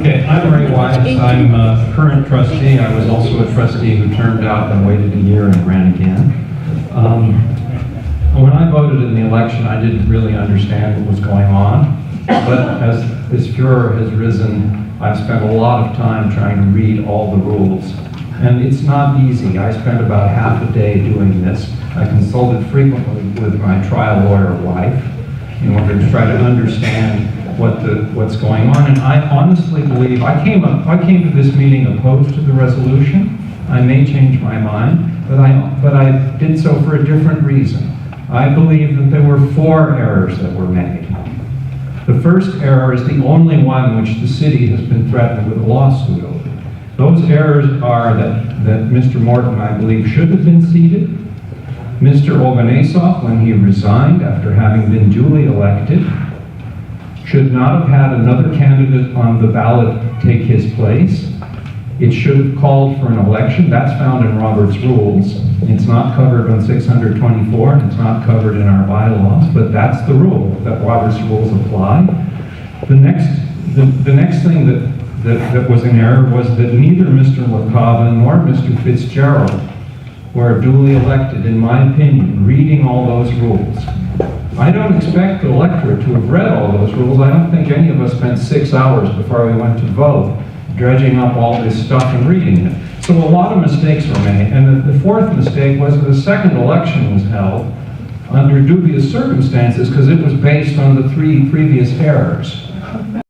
Okay, I'm Ray Wiess. I'm a current trustee. I was also a trustee who turned out and waited a year and ran again. When I voted in the election, I didn't really understand what was going on. But as this furor has risen, I've spent a lot of time trying to read all the rules. And it's not easy. I spent about half a day doing this. I consulted frequently with my trial lawyer wife in order to try to understand what's going on. And I honestly believe, I came to this meeting opposed to the resolution. I may change my mind, but I did so for a different reason. I believe that there were 4 errors that were made. The first error is the only one which the city has been threatened with a lawsuit over. Those errors are that Mr. Morten, I believe, should have been seated. Mr. Ovanesov, when he resigned after having been duly elected, should not have had another candidate on the ballot take his place. It should have called for an election. That's found in Robert's rules. It's not covered on 624, and it's not covered in our bylaws, but that's the rule, that Robert's rules apply. The next thing that was an error was that neither Mr. La Cava nor Mr. Fitzgerald were duly elected, in my opinion, reading all those rules. I don't expect the electorate to have read all those rules. I don't think any of us spent 6 hours before we went to vote dredging up all this stuff and reading it. So a lot of mistakes were made. And the 4th mistake was that the second election was held under dubious circumstances because it was based on the 3 previous errors.